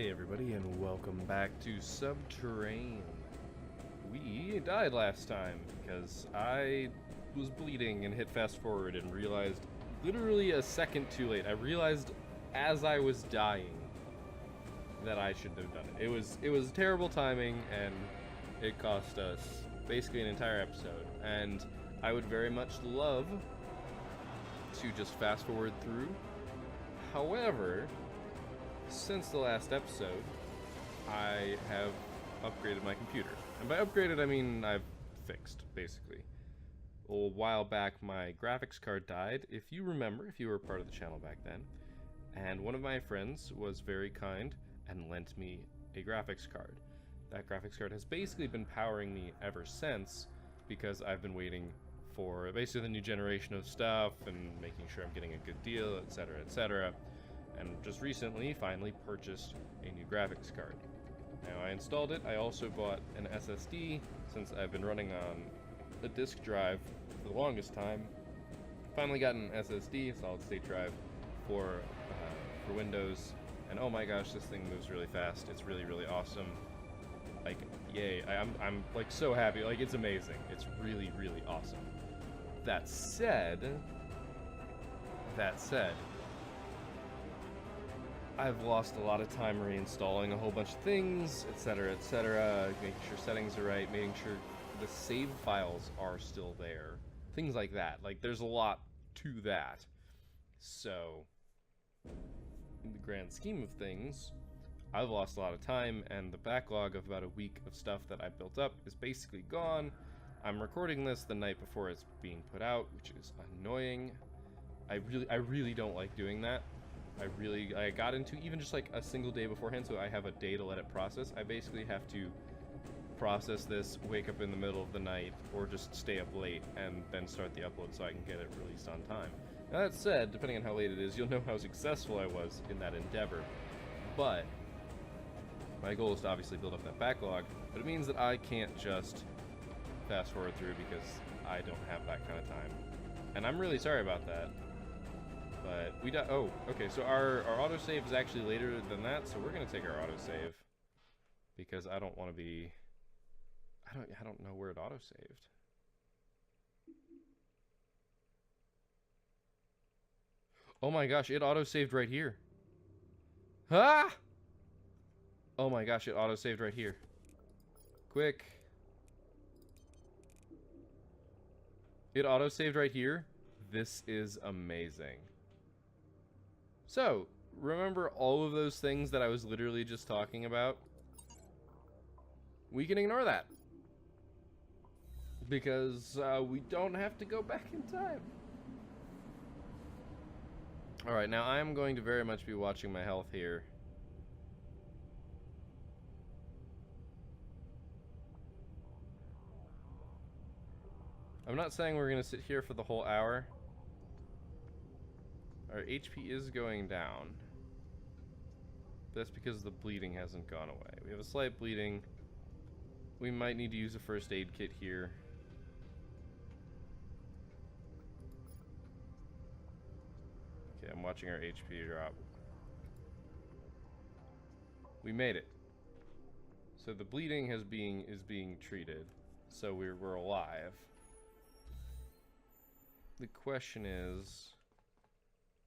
Hey everybody, and welcome back to Subterrain. We died last time because I was bleeding and hit fast forward and realized literally a second too late. I realized as I was dying that I shouldn't have done it. It was terrible timing, and it cost us basically an entire episode. And I would very much love to just fast forward through. However, since the last episode, I have upgraded my computer. And by upgraded, I mean I've fixed, basically. A while back, my graphics card died, if you remember, if you were part of the channel back then. And one of my friends was very kind and lent me a graphics card. That graphics card has basically been powering me ever since, because I've been waiting for basically the new generation of stuff and making sure I'm getting a good deal, etc., etc. And just recently, finally purchased a new graphics card. Now, I installed it. I also bought an SSD, since I've been running on a disk drive for the longest time. Finally got an SSD, solid state drive, for Windows. And oh my gosh, this thing moves really fast. It's really, really awesome. Like, yay. I'm like so happy. Like, it's amazing. It's really, really awesome. That said, I've lost a lot of time reinstalling a whole bunch of things, etc., etc., making sure settings are right, making sure the save files are still there, things like that. Like, there's a lot to that. So, in the grand scheme of things, I've lost a lot of time, and the backlog of about a week of stuff that I built up is basically gone. I'm recording this the night before it's being put out, which is annoying. I really don't like doing that. I got into even just like a single day beforehand, so I have a day to let it process. I basically have to process this, wake up in the middle of the night, or just stay up late and then start the upload so I can get it released on time. Now, that said, depending on how late it is, you'll know how successful I was in that endeavor. But my goal is to obviously build up that backlog, but it means that I can't just fast forward through because I don't have that kind of time. And I'm really sorry about that. But we died. Oh, okay, so our autosave is actually later than that, so we're gonna take our autosave because I don't want to be. I don't know where it autosaved. Oh my gosh, it autosaved right here. Ah! Oh my gosh, it autosaved right here. Quick. It autosaved right here. This is amazing. So, remember all of those things that I was literally just talking about? We can ignore that. Because we don't have to go back in time. Alright, now I am going to very much be watching my health here. I'm not saying we're going to sit here for the whole hour. Our HP is going down. That's because the bleeding hasn't gone away. We have a slight bleeding. We might need to use a first aid kit here. Okay, I'm watching our HP drop. We made it. So the bleeding is being treated. So we're alive. The question is,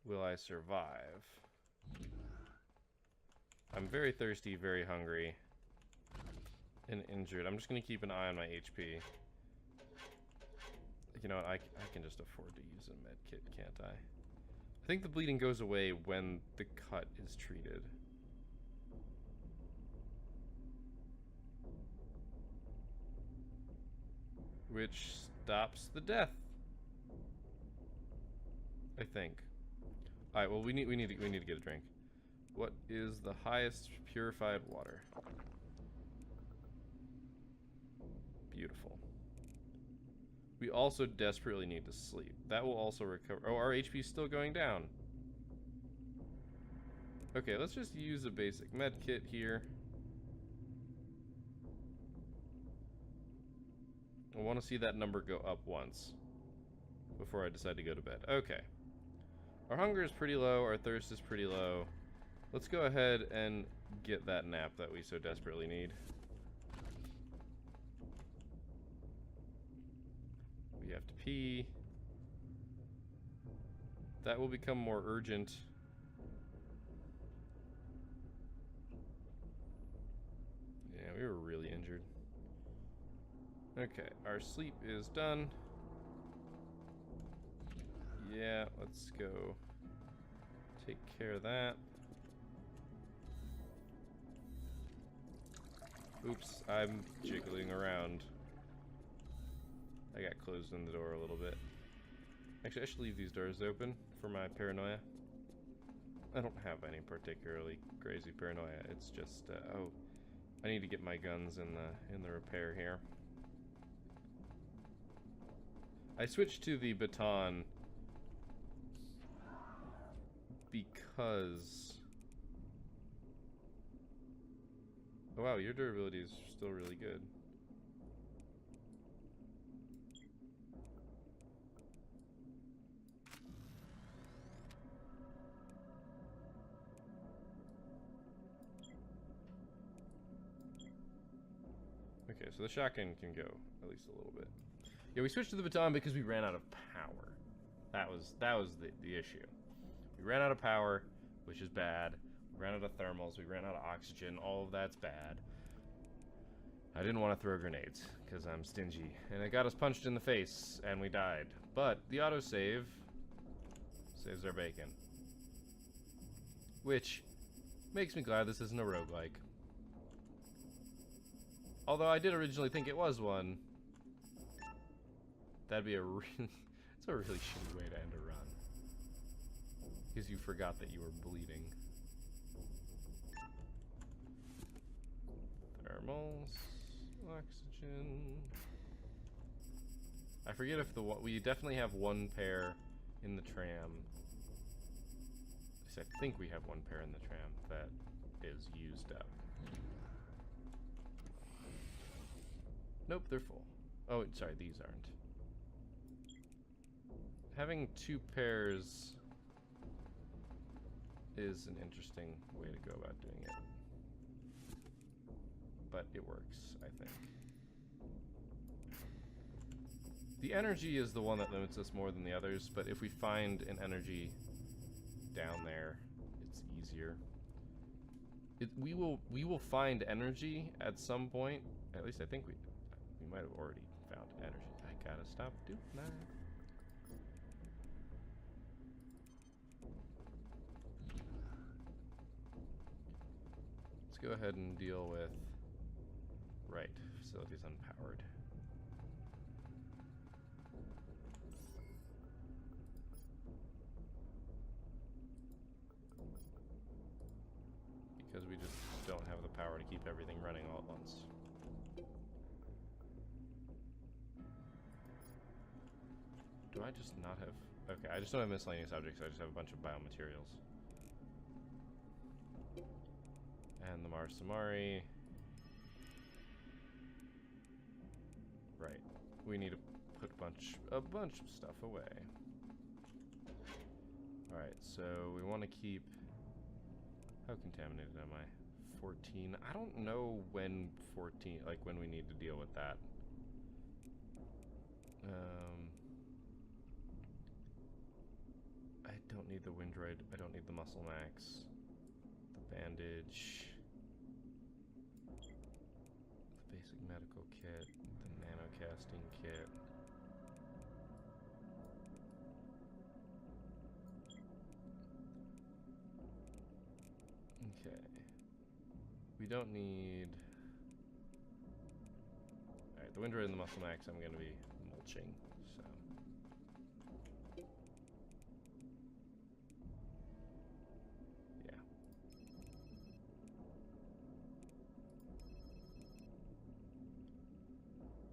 will I survive? I'm very thirsty, very hungry, and injured. I'm just going to keep an eye on my HP. You know what, I can just afford to use a med kit, can't I? I think the bleeding goes away when the cut is treated. Which stops the death, I think. Alright, well, we need to get a drink. What is the highest purified water? Beautiful. We also desperately need to sleep. That will also recover. Oh, our HP is still going down. Okay, let's just use a basic med kit here. I want to see that number go up once before I decide to go to bed. Okay. Our hunger is pretty low, our thirst is pretty low. Let's go ahead and get that nap that we so desperately need. We have to pee. That will become more urgent. Yeah, we were really injured. Okay, our sleep is done. Yeah, let's go take care of that. Oops, I'm jiggling around. I got closed in the door a little bit. Actually, I should leave these doors open for my paranoia. I don't have any particularly crazy paranoia. It's just, oh, I need to get my guns in the repair here. I switched to the baton because... Oh, wow, your durability is still really good. Okay, so the shotgun can go at least a little bit. Yeah, we switched to the baton because we ran out of power. That was the issue. We ran out of power, which is bad. We ran out of thermals, we ran out of oxygen, all of that's bad. I didn't want to throw grenades, because I'm stingy. And it got us punched in the face, and we died. But the autosave saves our bacon. Which makes me glad this isn't a roguelike. Although I did originally think it was one. That'd be a really... it's a really shitty way to end a run. Because you forgot that you were bleeding. Thermals, oxygen. I forget if we definitely have one pair in the tram. At least I think we have one pair in the tram that is used up. Nope, they're full. Oh, sorry, these aren't. Having two pairs is an interesting way to go about doing it. But it works, I think. The energy is the one that limits us more than the others, but if we find an energy down there, it's easier. We will find energy at some point. At least I think we might have already found energy. I gotta stop doing that. Let's go ahead and deal with... Right, facilities unpowered. Because we just don't have the power to keep everything running all at once. Do I just not have... Okay, I just don't have miscellaneous objects, I just have a bunch of biomaterials. And the Mars Samari. Right. We need to put a bunch of stuff away. Alright, so we want to keep... How contaminated am I? 14. I don't know when 14... Like, when we need to deal with that. I don't need the Windroid. I don't need the Muscle Max. The bandage. The basic medical kit. The nano casting kit. Okay. We don't need... Alright, the Windroid and the Muscle Max I'm going to be mulching, so... Yeah.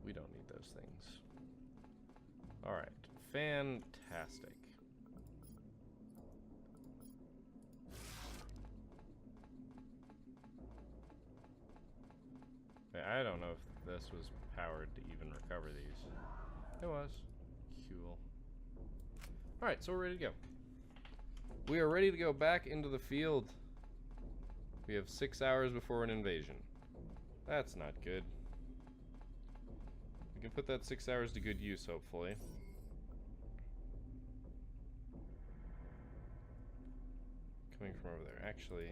We don't need those things. Alright, fantastic. I don't know if this was powered to even recover these. It was. Cool. Alright, so we're ready to go. We are ready to go back into the field We have 6 hours before an invasion. That's not good. We can put that 6 hours to good use, hopefully. Coming from over there. Actually,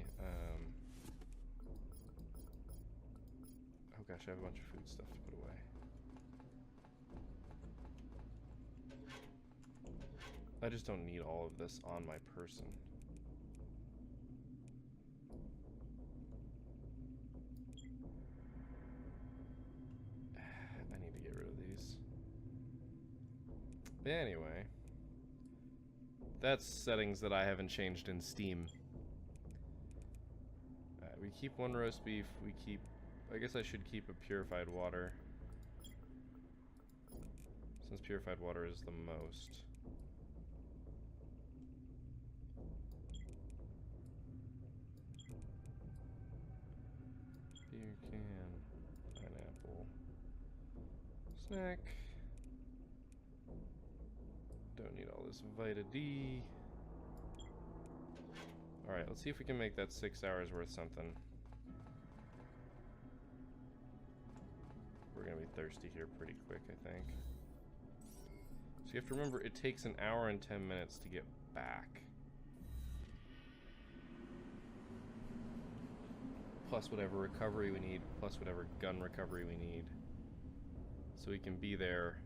oh gosh, I have a bunch of food stuff to put away. I just don't need all of this on my person. I need to get rid of these. Anyway. That's settings that I haven't changed in Steam. We keep 1 roast beef, we keep... I guess I should keep a purified water. Since purified water is the most. Beer can, pineapple, snack. Don't need all this Vita D. Alright, let's see if we can make that 6 hours worth something. We're gonna be thirsty here pretty quick, I think. So you have to remember, it takes 1 hour and 10 minutes to get back. Plus whatever recovery we need, plus whatever gun recovery we need. So we can be there,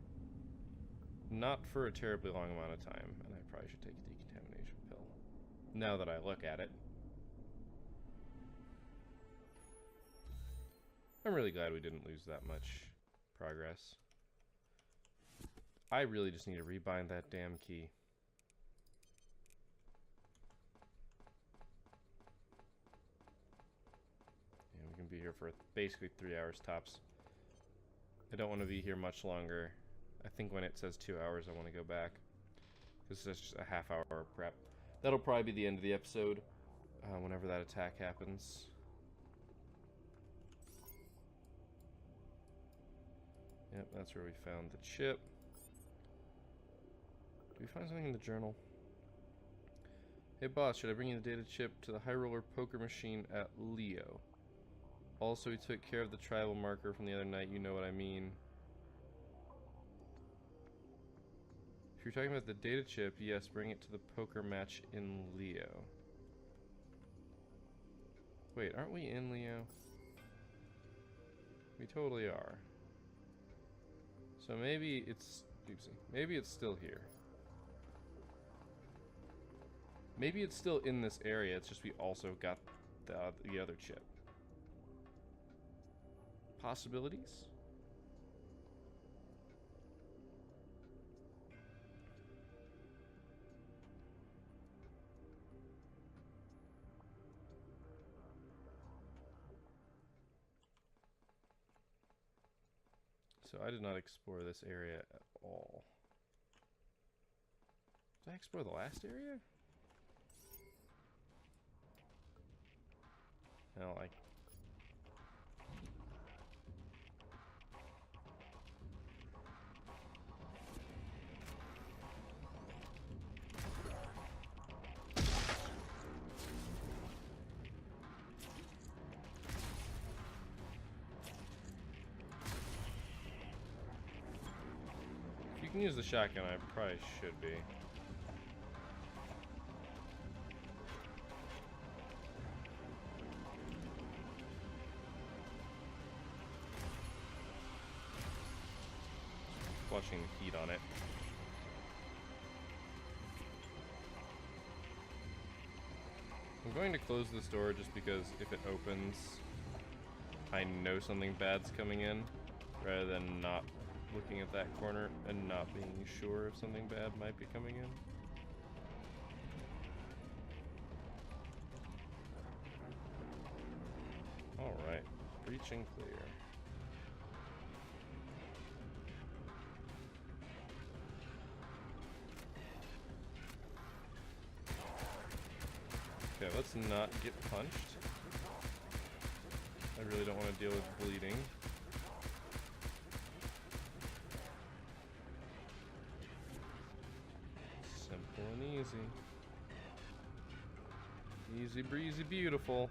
not for a terribly long amount of time, and I probably should take a decontamination pill, now that I look at it. I'm really glad we didn't lose that much progress. I really just need to rebind that damn key. Yeah, we can be here for basically 3 hours tops. I don't want to be here much longer. I think when it says 2 hours, I want to go back. This is just a half-hour prep. That'll probably be the end of the episode, whenever that attack happens. Yep, that's where we found the chip. Did we find something in the journal? Hey boss, should I bring you the data chip to the high roller poker machine at Leo? Also, we took care of the tribal marker from the other night, you know what I mean. If you're talking about the data chip, yes, bring it to the poker match in Leo. Wait, aren't we in Leo? We totally are. So maybe it's... oopsie. Maybe it's still here. Maybe it's still in this area, it's just we also got the other chip. Possibilities? So I did not explore this area at all. Did I explore the last area? No, I... If you can use the shotgun, I probably should be. Flushing the heat on it. I'm going to close this door just because if it opens, I know something bad's coming in, rather than not looking at that corner and not being sure if something bad might be coming in. Alright, breach and clear. Okay, let's not get punched. I really don't want to deal with bleeding. Simple and easy. Easy breezy beautiful.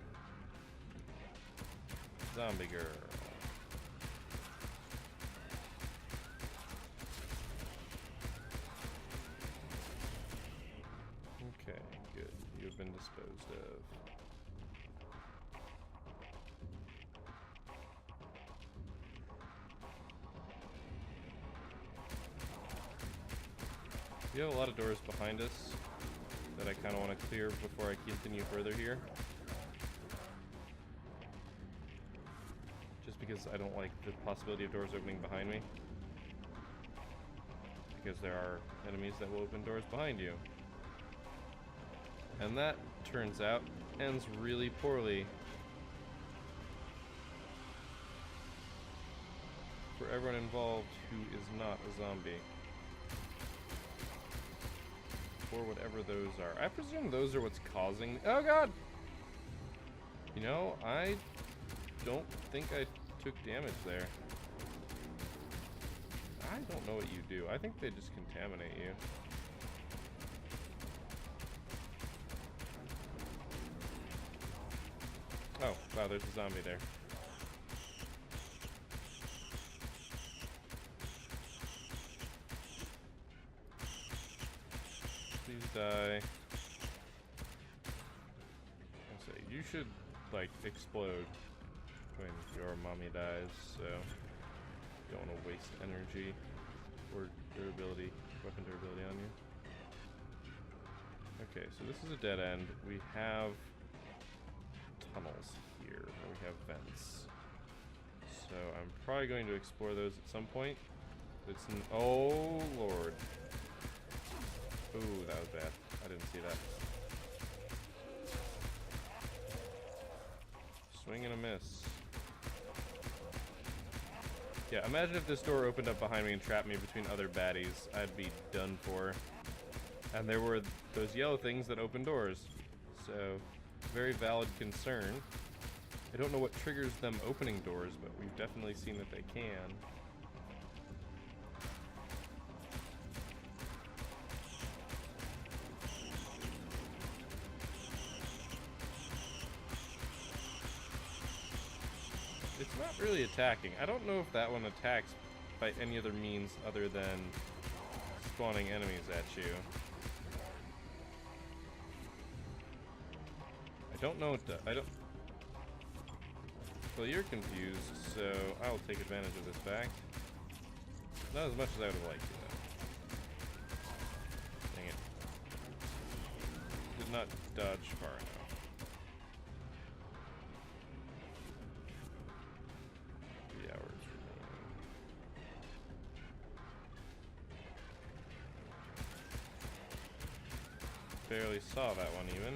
zombie girl. Okay, good. You've been disposed of. We have a lot of doors behind us that I kind of want to clear before I continue further here. Just because I don't like the possibility of doors opening behind me. Because there are enemies that will open doors behind you. And that, turns out, ends really poorly. For everyone involved who is not a zombie. Or whatever those are. I presume those are what's causing... Oh god! You know, I don't think I took damage there. I don't know what you do. I think they just contaminate you. Oh, wow, there's a zombie there. Please die. I'll say, you should, like, explode when your mommy dies, so don't want to waste energy or durability, weapon durability on you. Okay, so this is a dead end. We have tunnels here, and we have vents. So I'm probably going to explore those at some point. It's an... Oh, Lord. Ooh, that was bad. I didn't see that. Swing and a miss. Yeah, imagine if this door opened up behind me and trapped me between other baddies. I'd be done for. And there were those yellow things that open doors. So, very valid concern. I don't know what triggers them opening doors, but we've definitely seen that they can. It's not really attacking. I don't know if that one attacks by any other means other than spawning enemies at you. I don't know what I don't... Well, you're confused, so I'll take advantage of this fact. Not as much as I would have liked to, though. Dang it. Did not dodge far enough. 3 hours remaining. Barely saw that one even.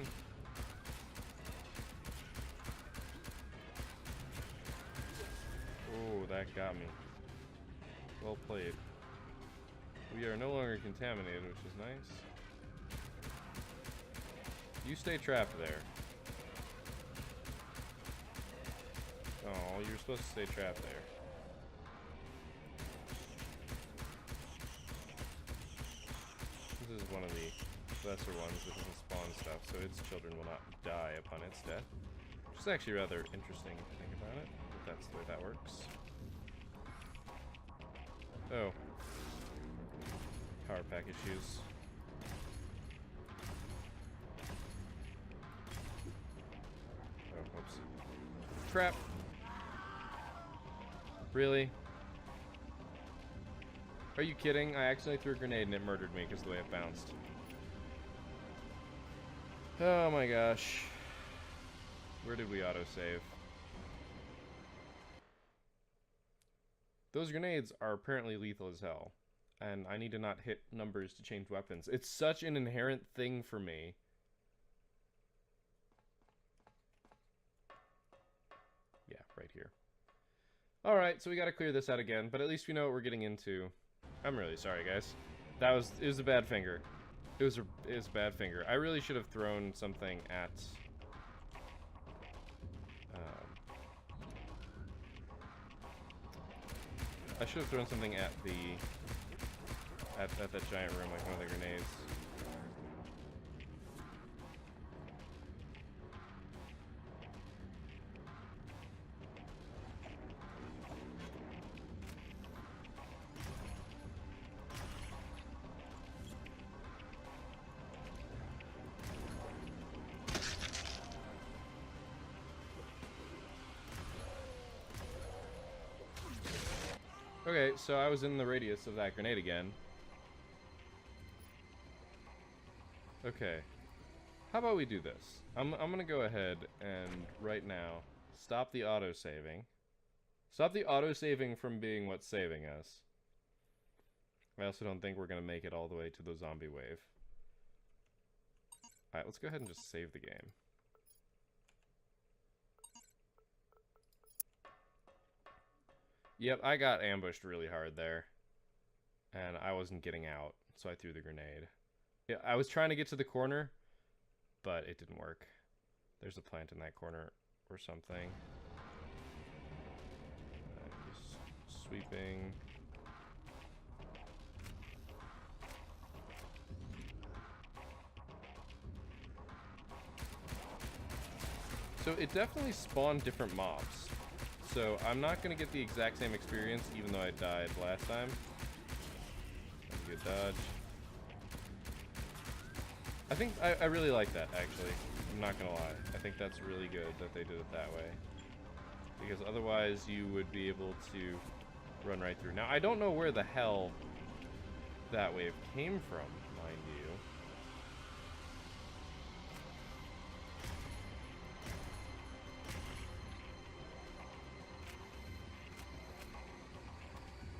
Oh, that got me. Well played. We are no longer contaminated, which is nice. You stay trapped there. Oh, you're supposed to stay trapped there. This is one of the lesser ones that doesn't spawn stuff, so its children will not die upon its death. Which is actually rather interesting to think about it, but that's the way that works. Oh. Power pack issues. Oh, whoops. Trap! Really? Are you kidding? I accidentally threw a grenade and it murdered me because of the way it bounced. Oh my gosh. Where did we autosave? Those grenades are apparently lethal as hell. And I need to not hit numbers to change weapons. It's such an inherent thing for me. Yeah, right here. Alright, so we gotta clear this out again, but at least we know what we're getting into. I'm really sorry, guys. It was a bad finger. It was a bad finger. I really should have thrown something at... I should have thrown something at the... At that giant room, like one of the grenades. Okay, so I was in the radius of that grenade again. Okay. How about we do this? I'm gonna go ahead and right now stop the auto-saving. Stop the auto-saving from being what's saving us. I also don't think we're gonna make it all the way to the zombie wave. Alright, let's go ahead and just save the game. Yep, I got ambushed really hard there. And I wasn't getting out, so I threw the grenade. Yeah, I was trying to get to the corner, but it didn't work. There's a plant in that corner or something. Just sweeping. So it definitely spawned different mobs. So I'm not going to get the exact same experience, even though I died last time. That's a good dodge. I think I really like that, actually. I'm not going to lie. I think that's really good that they did it that way. Because otherwise you would be able to run right through. Now, I don't know where the hell that wave came from, mind you.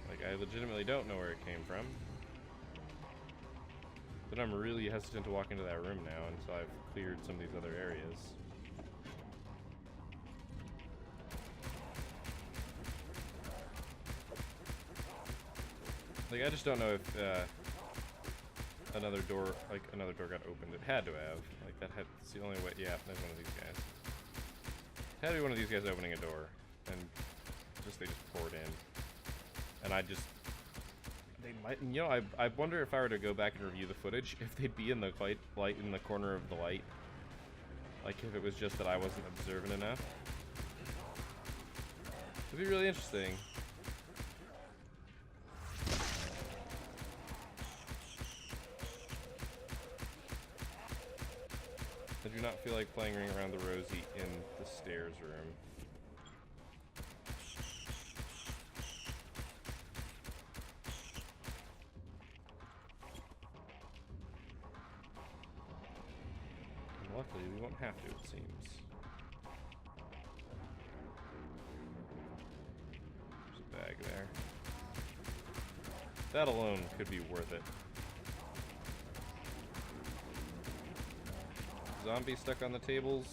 Like, I legitimately don't know where it came from. But I'm really hesitant to walk into that room now until I've cleared some of these other areas. Like, I just don't know if another door got opened. It had to have. Like, that's the only way. Yeah, there's one of these guys. It had to be one of these guys opening a door, and they just poured in. And they might, you know, I wonder if I were to go back and review the footage, if they'd be in the light in the corner of the light. Like, if it was just that I wasn't observant enough. It'd be really interesting. I do not feel like playing Ring Around the Rosie in the stairs room. And luckily, we won't have to, it seems. There's a bag there. That alone could be worth it. Zombie stuck on the tables.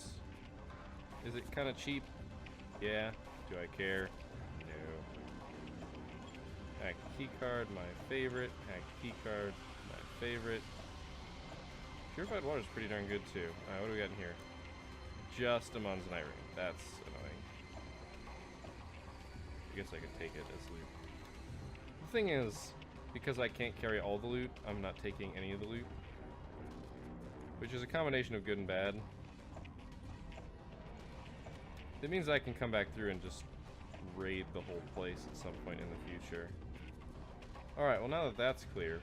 Is it kind of cheap? Yeah. Do I care? No. Hack keycard, my favorite. Hack keycard, my favorite. Purified water is pretty darn good too. What do we got in here? Just a Monzonite ring. That's annoying. I guess I could take it as loot. The thing is, because I can't carry all the loot, I'm not taking any of the loot. Which is a combination of good and bad. It means I can come back through and just raid the whole place at some point in the future. Alright, well now that that's clear,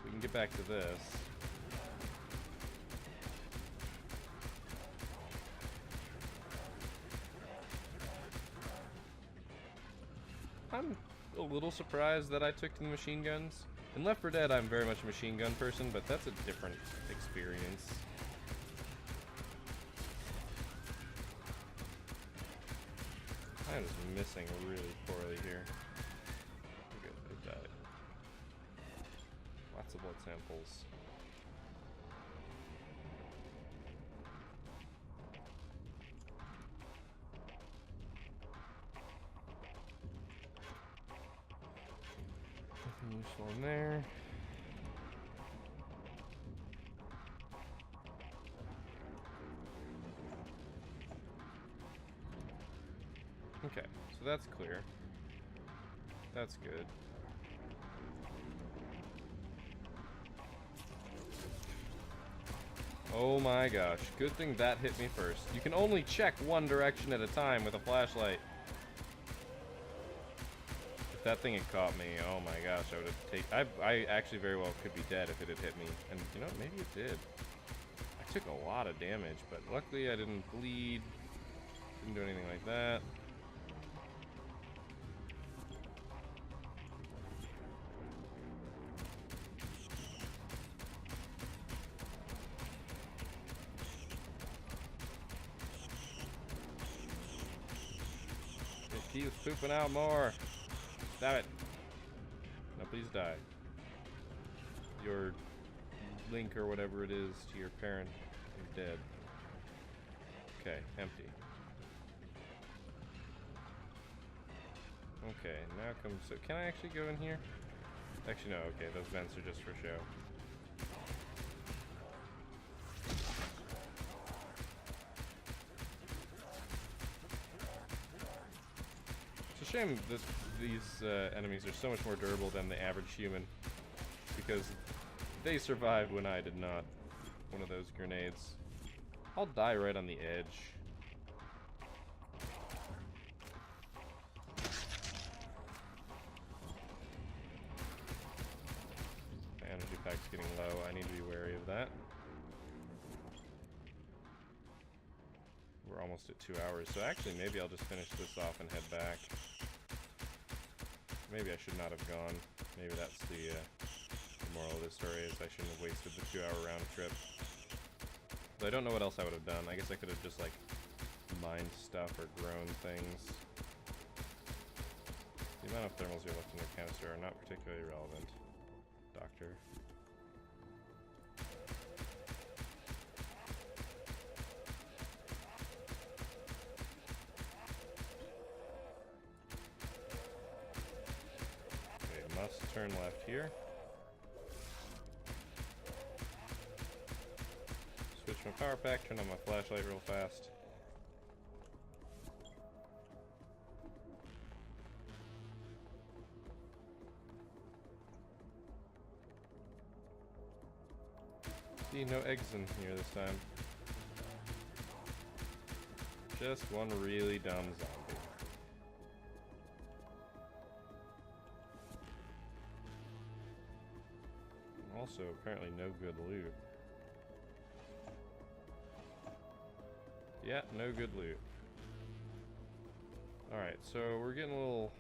we can get back to this. I'm a little surprised that I took to the machine guns. In Left 4 Dead, I'm very much a machine gun person, but that's a different experience. I'm just missing really poorly here. Good, I died. Lots of blood samples. Nothing useful in there. Okay, so that's clear. That's good. Oh my gosh, good thing that hit me first. You can only check one direction at a time with a flashlight. If that thing had caught me, oh my gosh, I would have taken... I actually very well could be dead if it had hit me. And, you know, maybe it did. I took a lot of damage, but luckily I didn't bleed. Didn't do anything like that. keeps pooping out more. Damn it. Now please die. Your link or whatever it is to your parent is dead. Okay, empty. Okay, now comes... So can I actually go in here? Actually, no. Okay, those vents are just for show. It's a shame that these enemies are so much more durable than the average human, because they survived when I did not. One of those grenades. I'll die right on the edge. My energy pack's getting low. I need to be wary of that. We're almost at 2 hours, so actually maybe I'll just finish this off and head back. Maybe I should not have gone. Maybe that's the moral of this story, is I shouldn't have wasted the 2-hour round trip. But I don't know what else I would have done. I guess I could have just, like, mined stuff or grown things. The amount of thermals you left in your canister are not particularly relevant, Doctor. Okay, must turn left here. Switch my power pack, turn on my flashlight real fast. See, no eggs in here this time. Just one really dumb zombie. Also, apparently no good loot. Yeah, no good loot. Alright, so we're getting a little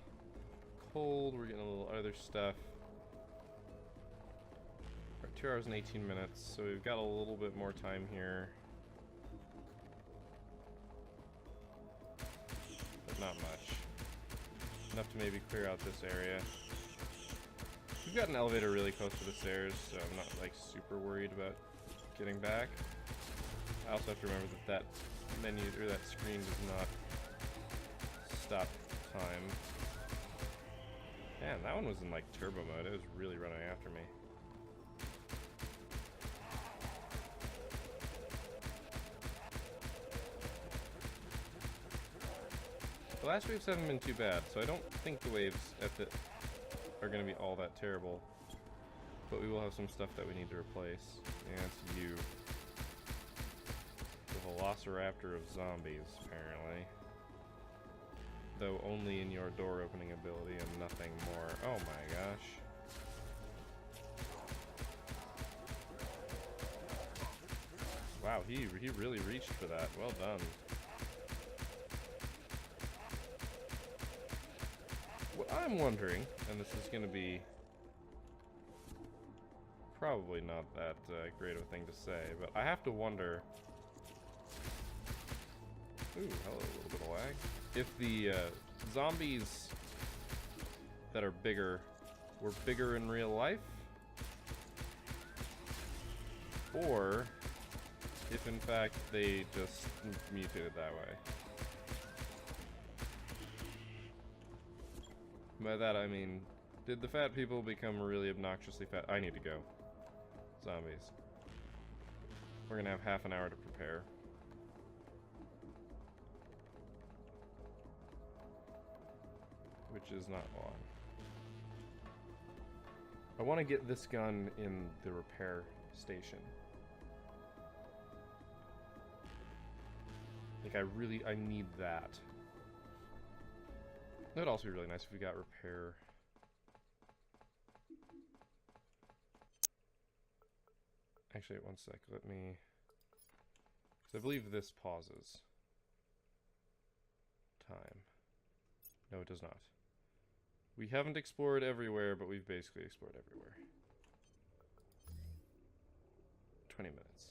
cold, we're getting a little other stuff. We're at 2 hours and 18 minutes, so we've got a little bit more time here. But not much. Enough to maybe clear out this area. We've got an elevator really close to the stairs, so I'm not like super worried about getting back. I also have to remember that that menu or that screen does not stop time. Man, that one was in like turbo mode. It was really running after me. The last waves haven't been too bad, so I don't think the waves at the are going to be all that terrible. But we will have some stuff that we need to replace. And it's you. The Velociraptor of zombies, apparently. Though only in your door opening ability and nothing more. Oh my gosh. Wow, he really reached for that. Well done. What I'm wondering, and this is going to be probably not that great of a thing to say, but I have to wonder... Ooh, hello, a little bit of lag. If the zombies that are bigger were bigger in real life, or if in fact they just mutated that way. By that I mean, did the fat people become really obnoxiously fat? I need to go. Zombies. We're gonna have half an hour to prepare. Which is not long. I want to get this gun in the repair station. Like I need that. It would also be really nice if we got repair. Actually, one sec, let me... So I believe this pauses time. No, it does not. We haven't explored everywhere, but we've basically explored everywhere. 20 minutes.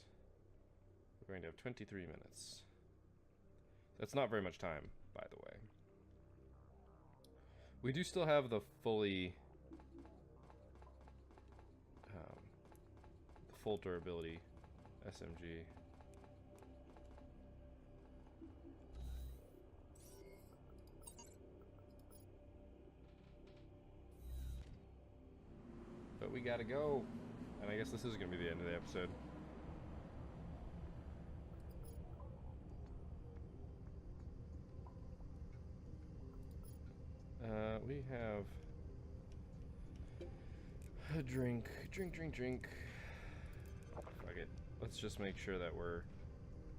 We're going to have 23 minutes. That's not very much time, by the way. We do still have the fully... the full durability SMG. But we gotta go. And I guess this is gonna be the end of the episode. We have a drink. Drink. Fuck it. Let's just make sure that we're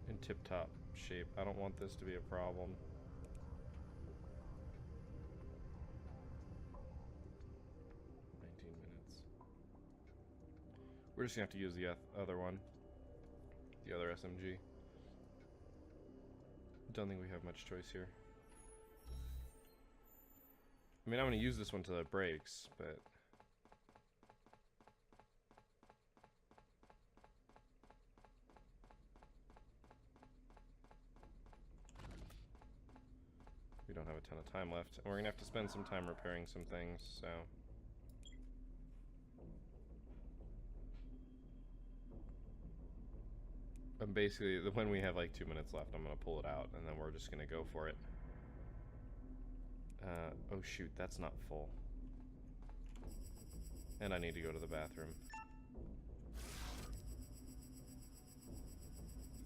in tip-top shape. I don't want this to be a problem. We're just gonna have to use the other one. The other SMG. Don't think we have much choice here. I mean, I'm gonna use this one till it breaks, but... we don't have a ton of time left. And we're gonna have to spend some time repairing some things, so... And basically, when we have like 2 minutes left, I'm gonna pull it out, and then we're just gonna go for it. Oh shoot, that's not full. And I need to go to the bathroom.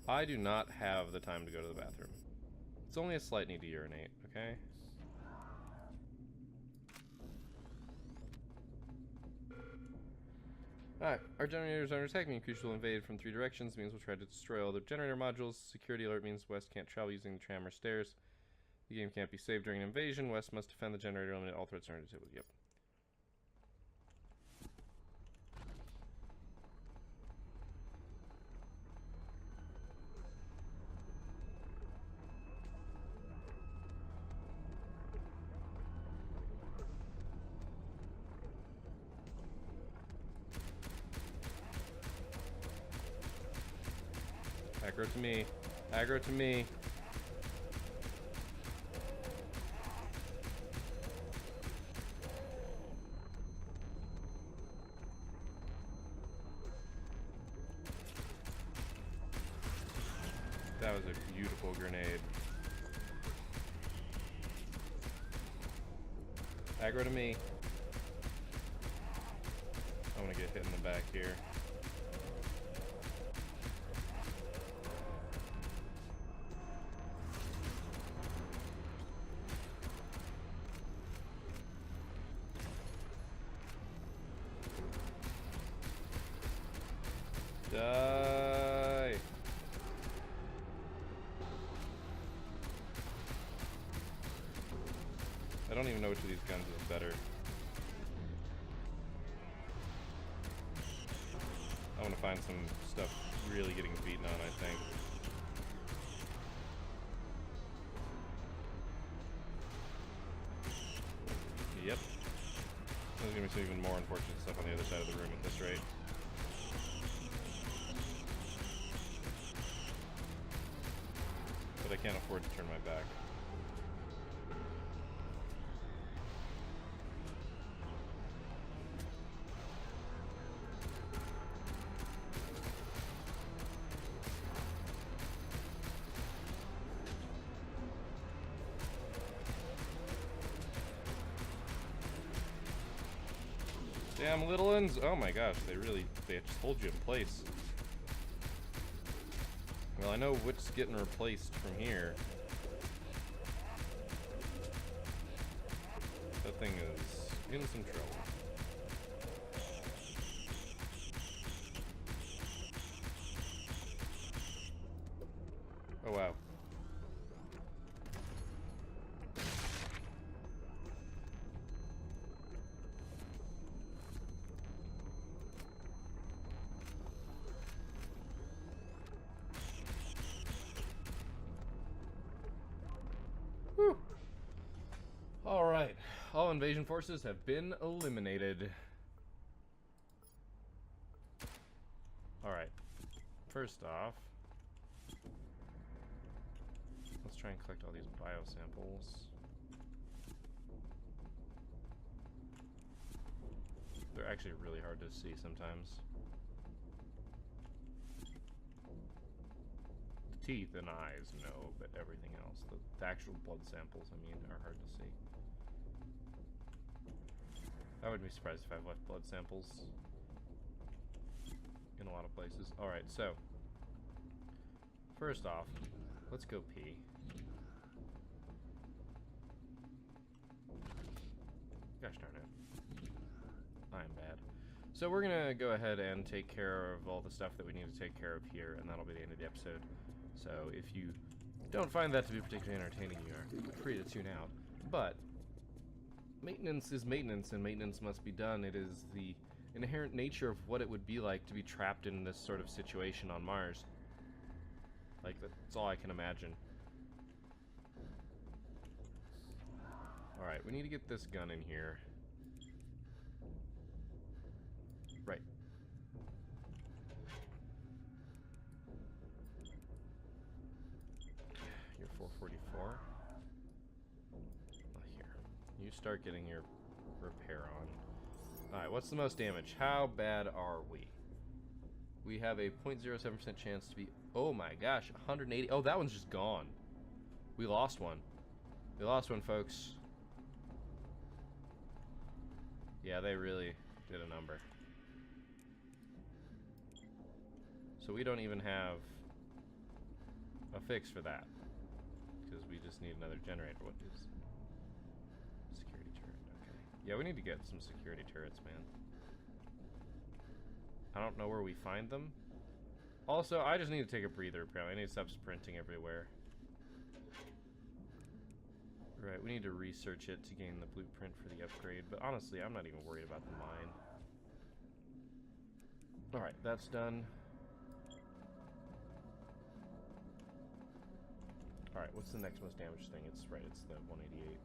I do not have the time to go to the bathroom. It's only a slight need to urinate, okay? Alright, our generators are under attack, meaning creatures will invade from 3 directions, means we'll try to destroy all the generator modules. Security alert means West can't travel using the tram or stairs. The game can't be saved during an invasion. West must defend the generator, eliminate all threats under disabled. Yep. Aggro to me. Aggro to me. That was a beautiful grenade. Aggro to me. I'm gonna get hit in the back here. Die! I don't even know which of these guns is better. I want to find some stuff really getting beaten on, I think. Yep. There's gonna be some even more unfortunate stuff on the other side of the room at this rate. But I can't afford to turn my back. Damn little uns! Oh my gosh, they just hold you in place. Well, I know which's getting replaced from here. That thing is in some trouble. Oh wow. Whew. All right, all invasion forces have been eliminated. All right, first off, let's try and collect all these bio samples. actually really hard to see sometimes. The teeth and eyes, no, but everything else. The actual blood samples, I mean, are hard to see. I wouldn't be surprised if I've left blood samples in a lot of places. Alright, so first off, let's go pee. Gosh darn it. I'm bad. So we're gonna go ahead and take care of all the stuff that we need to take care of here, and that'll be the end of the episode. So if you don't find that to be particularly entertaining, you are free to tune out. But maintenance is maintenance, and maintenance must be done. It is the inherent nature of what it would be like to be trapped in this sort of situation on Mars. Like, that's all I can imagine. Alright, we need to get this gun in here. Right. You're 444. Here. You start getting your repair on. Alright, what's the most damage? How bad are we? We have a 0.07% chance to be... Oh my gosh, 180... Oh, that one's just gone. We lost one. We lost one, folks. Yeah, they really did a number. So we don't even have a fix for that. Because we just need another generator. What is... Security turret, okay. Yeah, we need to get some security turrets, man. I don't know where we find them. Also, I just need to take a breather, apparently. I need to stop sprinting everywhere. Right, we need to research it to gain the blueprint for the upgrade, but honestly, I'm not even worried about the mine. Alright, that's done. Alright, what's the next most damaged thing? It's right, it's the 188.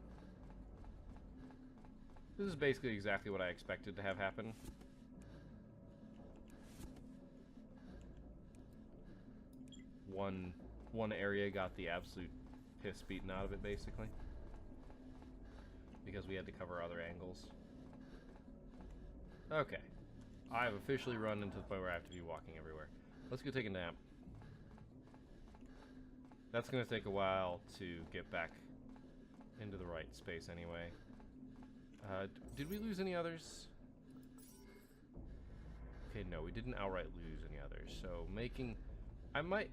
This is basically exactly what I expected to have happen. One area got the absolute piss beaten out of it, basically. Because we had to cover other angles. Okay. I've officially run into the point where I have to be walking everywhere. Let's go take a nap. That's going to take a while to get back into the right space anyway. Did we lose any others? Okay, no, we didn't outright lose any others. So making... I might...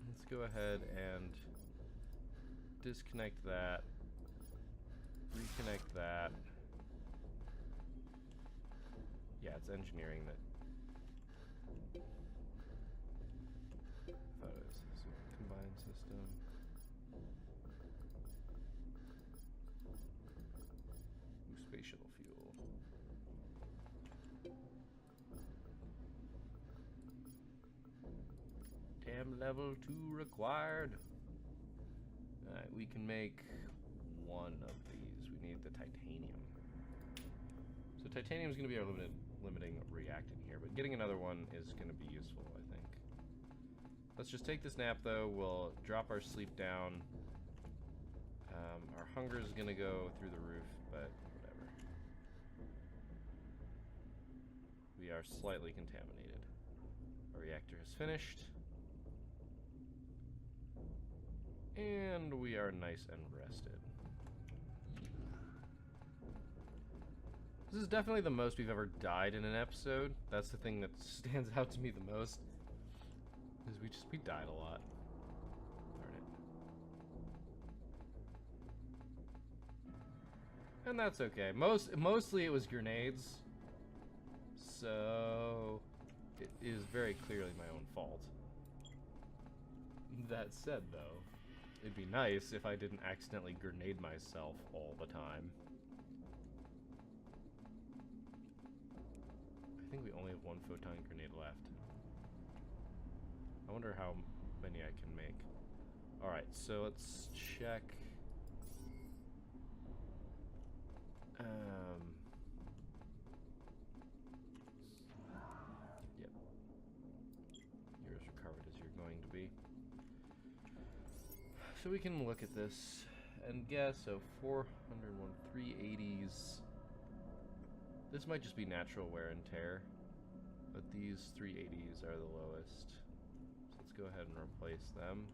Let's go ahead and disconnect that. Reconnect that. Yeah, it's engineering that. I thought it was a combined system. Ooh, space shuttle fuel. Damn, level 2 required. Alright, we can make one of these. We need the titanium. So titanium is going to be our limiting reactant here, but getting another one is going to be useful, I think. Let's just take this nap, though. We'll drop our sleep down. Our hunger is going to go through the roof, but whatever. We are slightly contaminated. Our reactor is finished. And we are nice and rested. This is definitely the most we've ever died in an episode. That's the thing that stands out to me the most. Is we died a lot. Darn it. And that's okay. Mostly it was grenades. So it is very clearly my own fault. That said, though, it'd be nice if I didn't accidentally grenade myself all the time. I think we only have one photon grenade left. I wonder how many I can make. Alright, so let's check. Yep. You're as recovered as you're going to be. So we can look at this and guess, so 401, 380s. This might just be natural wear and tear, but these 380s are the lowest. So let's go ahead and replace them.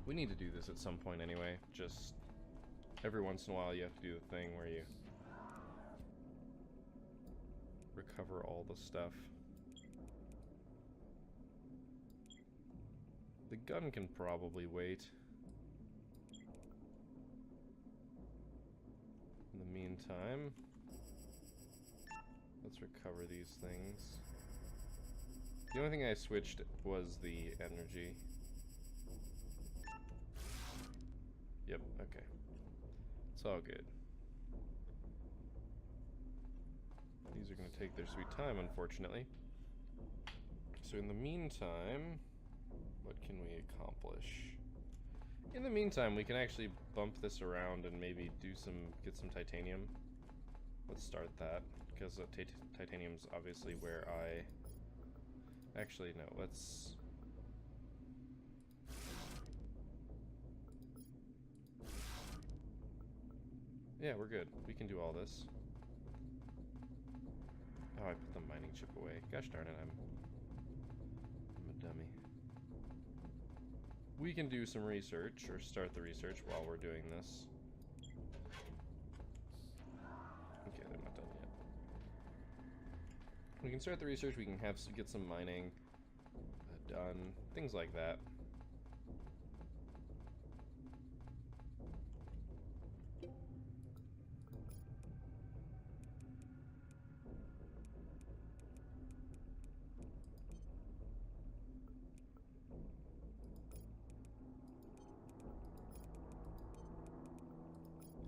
We need to do this at some point anyway. Just every once in a while you have to do the thing where you recover all the stuff. The gun can probably wait. In the meantime, let's recover these things. The only thing I switched was the energy. Yep, okay. It's all good. These are going to take their sweet time, unfortunately. So in the meantime, what can we accomplish? In the meantime, we can actually bump this around and maybe get some titanium. Let's start that, because titanium's obviously where I... Actually, no, let's... Yeah, we're good. We can do all this. Oh, I put the mining chip away. Gosh darn it, I'm a dummy. We can do some research, or start the research while we're doing this. Okay, they're not done yet. We can start the research, we can get some mining done, things like that.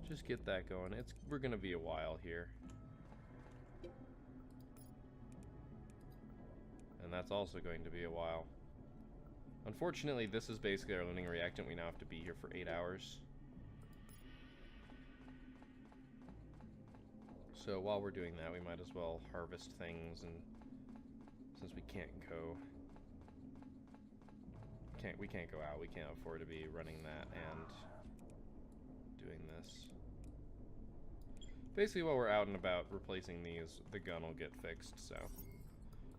Just get that going. We're gonna be a while here. And that's also going to be a while. Unfortunately, this is basically our limiting reactant. We now have to be here for 8 hours. So while we're doing that, we might as well harvest things, and since we can't go... we can't go out, we can't afford to be running that and doing this. Basically, while we're out and about replacing these, the gun will get fixed, so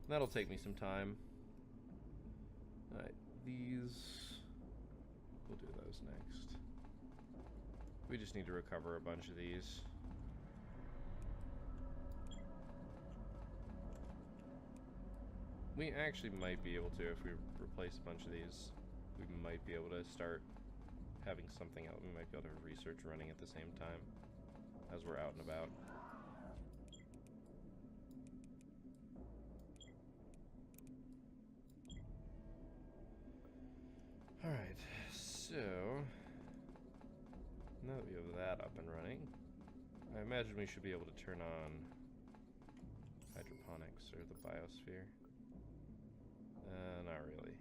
that'll take me some time. Alright, these... we'll do those next. We just need to recover a bunch of these. We actually might be able to, if we replace a bunch of these, we might be able to start having something else. We might be able to have research running at the same time as we're out and about. Alright, so now that we have that up and running, I imagine we should be able to turn on hydroponics or the biosphere. Not really.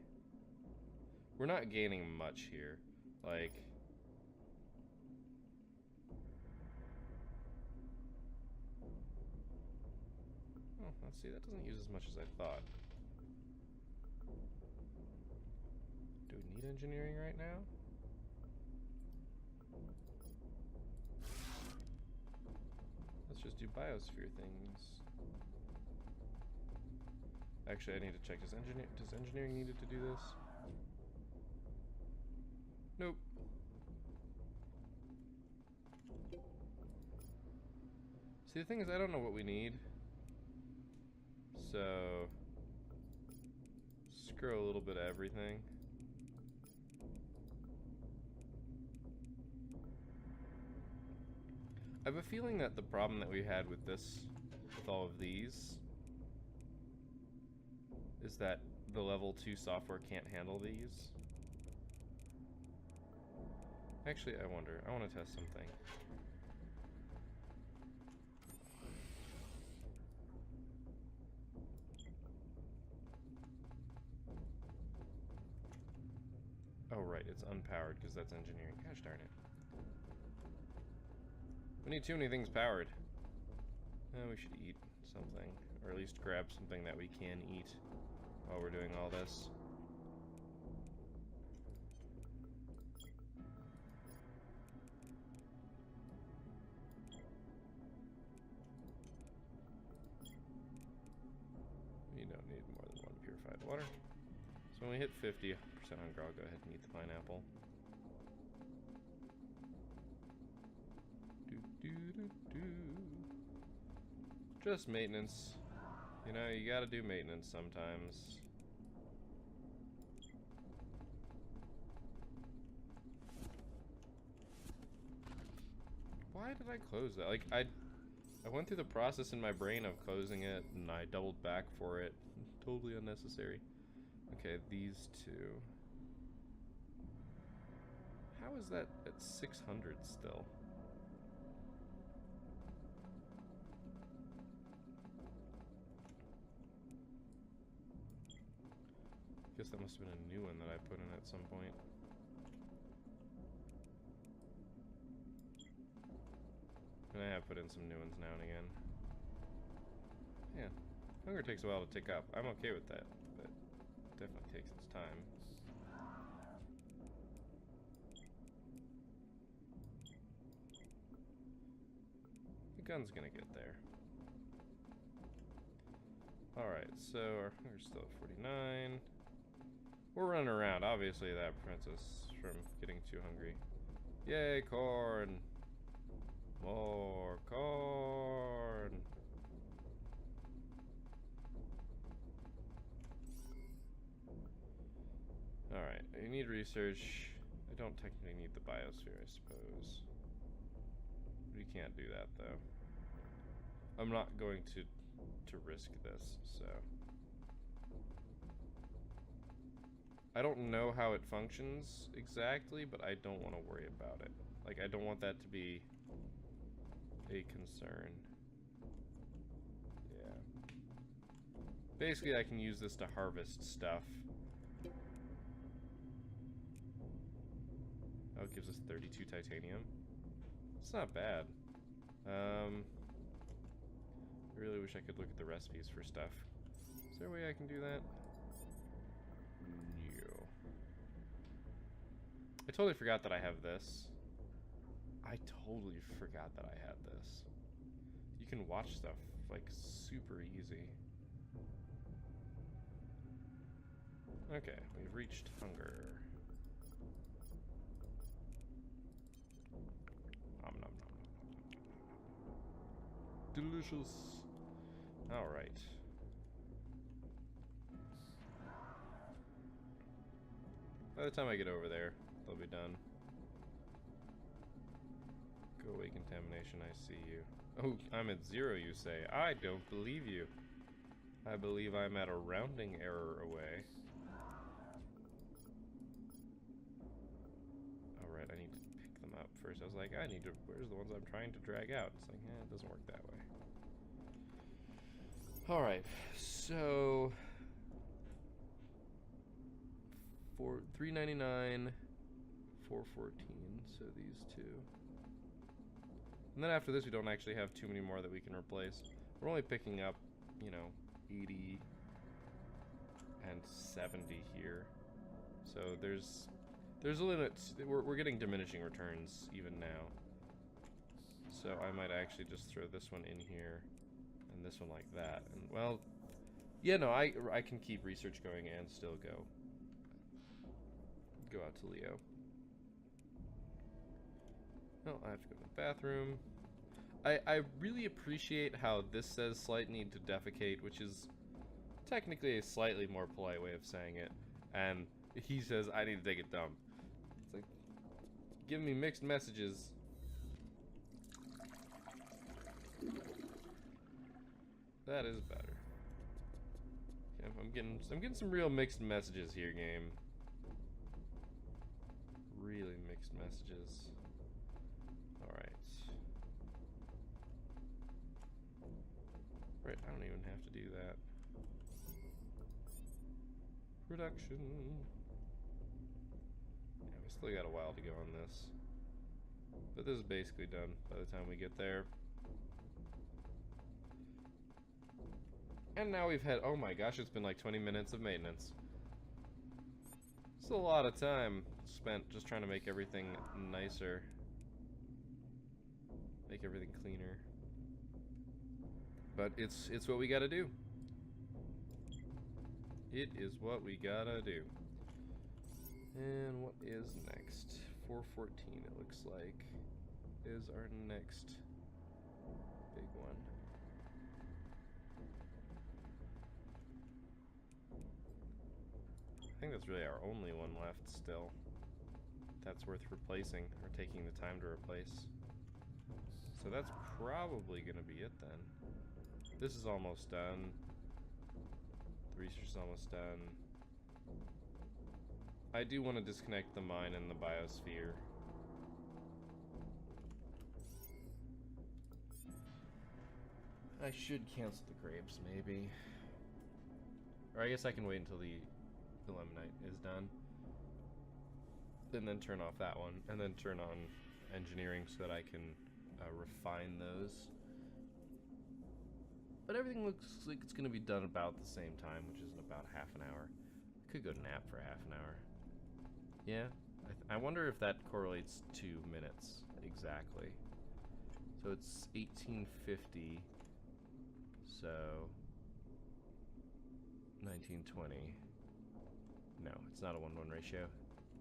We're not gaining much here. Like... oh, let's see, that doesn't use as much as I thought. Do we need engineering right now? Let's just do biosphere things. Actually, I need to check. Does engineering needed to do this? Nope. See, the thing is, I don't know what we need. So, screw a little bit of everything. I have a feeling that the problem that we had with this, with all of these, is that the level 2 software can't handle these. Actually, I wonder. I want to test something. Oh, right. It's unpowered because that's engineering. Gosh darn it. We need too many things powered. We should eat something. Or at least grab something that we can eat while we're doing all this. water. So when we hit 50% hunger, I'll go ahead and eat the pineapple. Just maintenance. You know, you gotta do maintenance sometimes. Why did I close that? Like, I went through the process in my brain of closing it, and I doubled back for it. Totally unnecessary. Okay, these two. How is that at 600 still? Guess that must have been a new one that I put in at some point. And I have put in some new ones now and again. Yeah, hunger takes a while to tick up. I'm okay with that, but it definitely takes its time. The gun's gonna get there. Alright, so our hunger's still at 49. We're running around. Obviously that prevents us from getting too hungry. Yay, corn! More corn! Alright, I need research. I don't technically need the biosphere, I suppose. We can't do that, though. I'm not going to risk this, so... I don't know how it functions exactly, but I don't want to worry about it. Like, I don't want that to be a concern. Yeah. Basically, I can use this to harvest stuff. Oh, it gives us 32 titanium. It's not bad. I really wish I could look at the recipes for stuff. Is there a way I can do that? No. I totally forgot that I have this. I totally forgot that I had this. You can watch stuff, like, super easy. Okay, we've reached hunger. Nom nom nom nom nom. Delicious. Alright. By the time I get over there, they'll be done. Go away, contamination, I see you. Oh, I'm at 0, you say. I don't believe you. I believe I'm at a rounding error away. Alright, I need to pick them up first. I was like, I need to... Where's the ones I'm trying to drag out? It's like, it doesn't work that way. Alright, so... For $3.99, $4.14, so these two. And then after this, we don't actually have too many more that we can replace. We're only picking up, you know, 80 and 70 here. So there's a limit. We're getting diminishing returns even now. So I might actually just throw this one in here and this one like that. And well, yeah, no, I can keep research going and still go out to Leo. Oh, I have to go to the bathroom. I really appreciate how this says slight need to defecate, which is technically a slightly more polite way of saying it. And he says, I need to take a dump. It's like, give me mixed messages. That is better. Yeah, I'm getting some real mixed messages here, game. Really mixed messages. Alright. Right, I don't even have to do that. Production. Yeah, we still got a while to go on this. But this is basically done by the time we get there. And now we've had, oh my gosh, it's been like 20 minutes of maintenance. It's a lot of time spent just trying to make everything nicer. Make everything cleaner. But it's what we gotta do. It is what we gotta do. And what is next? 414, it looks like, is our next big one. I think that's really our only one left still. That's worth replacing, or taking the time to replace. So that's probably gonna be it then. This is almost done. The research is almost done. I do want to disconnect the mine and the biosphere. I should cancel the grapes, maybe. Or I guess I can wait until the illuminite is done. And then turn off that one. And then turn on engineering so that I can refine those. But everything looks like it's going to be done about the same time, which is in about half an hour. I could go nap for half an hour. Yeah, I wonder if that correlates to minutes exactly. So it's 1850, so 1920. No, it's not a 1-to-1 ratio.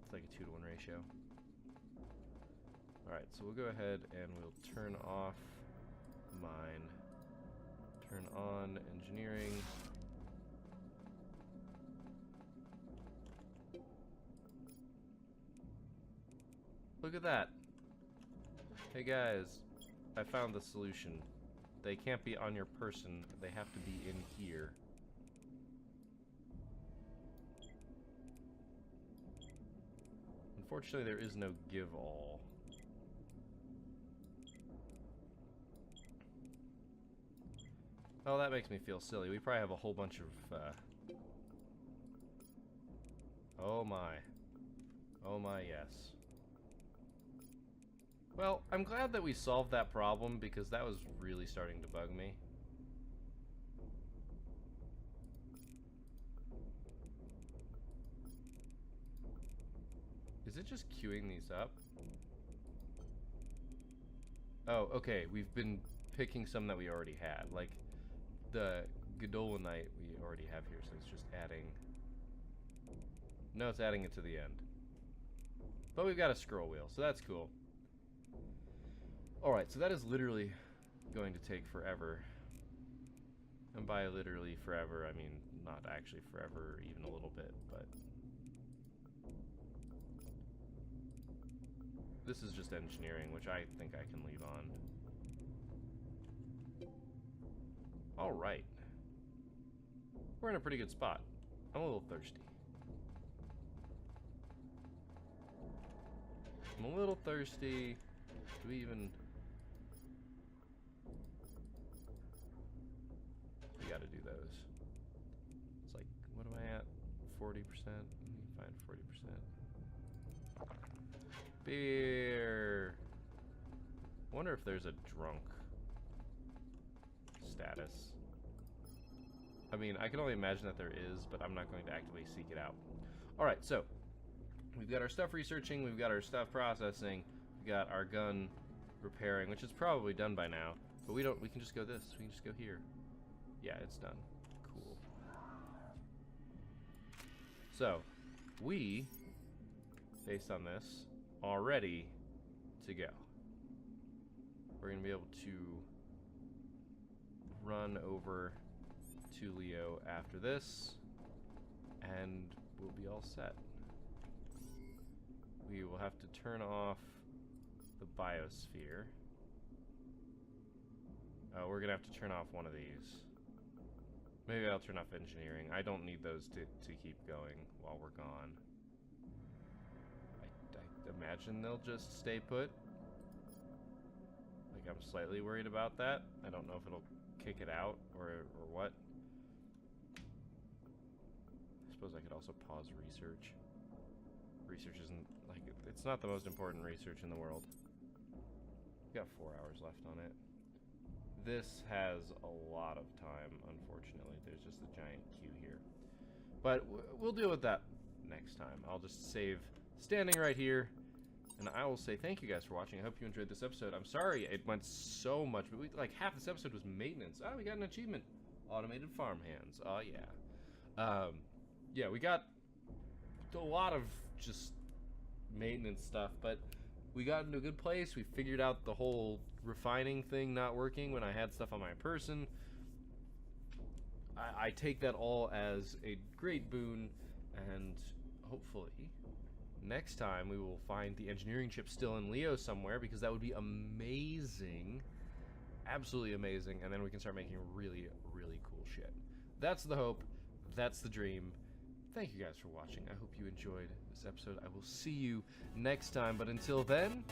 It's like a 2-to-1 ratio. Alright, so we'll go ahead and we'll turn off mine. Turn on engineering. Look at that. Hey guys, I found the solution. They can't be on your person, they have to be in here. Unfortunately, there is no give all. Oh, that makes me feel silly. We probably have a whole bunch of, Oh my. Oh my, yes. Well, I'm glad that we solved that problem because that was really starting to bug me. Is it just queuing these up? Oh, okay. We've been picking some that we already had. Like, the Gadolinite we already have here, so it's just adding... No, it's adding it to the end. But we've got a scroll wheel, so that's cool. Alright, so that is literally going to take forever. And by literally forever, I mean not actually forever, even a little bit, but... This is just engineering, which I think I can leave on. Alright. We're in a pretty good spot. I'm a little thirsty. I'm a little thirsty. Do we even... We gotta do those. It's like, what am I at? 40%? Let me find 40%. Beer! Wonder if there's a drunk status. I mean, I can only imagine that there is, but I'm not going to actively seek it out. Alright, so we've got our stuff researching, we've got our stuff processing, we've got our gun repairing, which is probably done by now, but we can just go this, we can just go here. Yeah, it's done. Cool. So, we, based on this, are ready to go. We're going to be able to run over to Leo after this, and we'll be all set. We will have to turn off the biosphere. We're going to have to turn off one of these. Maybe I'll turn off engineering. I don't need those to keep going while we're gone. I imagine they'll just stay put. Like, I'm slightly worried about that. I don't know if it'll kick it out or what. I suppose I could also pause research. Research isn't, like, it's not the most important research in the world. We've got 4 hours left on it. This has a lot of time, unfortunately. There's just a giant queue here. But we'll deal with that next time. I'll just save standing right here, and I will say thank you guys for watching. I hope you enjoyed this episode. I'm sorry it went so much, but like half this episode was maintenance. Oh, we got an achievement. Automated farm hands. Oh, yeah. yeah, we got a lot of just maintenance stuff, but we got into a good place. We figured out the whole refining thing not working when I had stuff on my person. I take that all as a great boon, and hopefully next time we will find the engineering chip still in Leo somewhere, because that would be amazing. Absolutely amazing, and then we can start making really, really cool shit. That's the hope. That's the dream. Thank you guys for watching. I hope you enjoyed this episode. I will see you next time, but until then,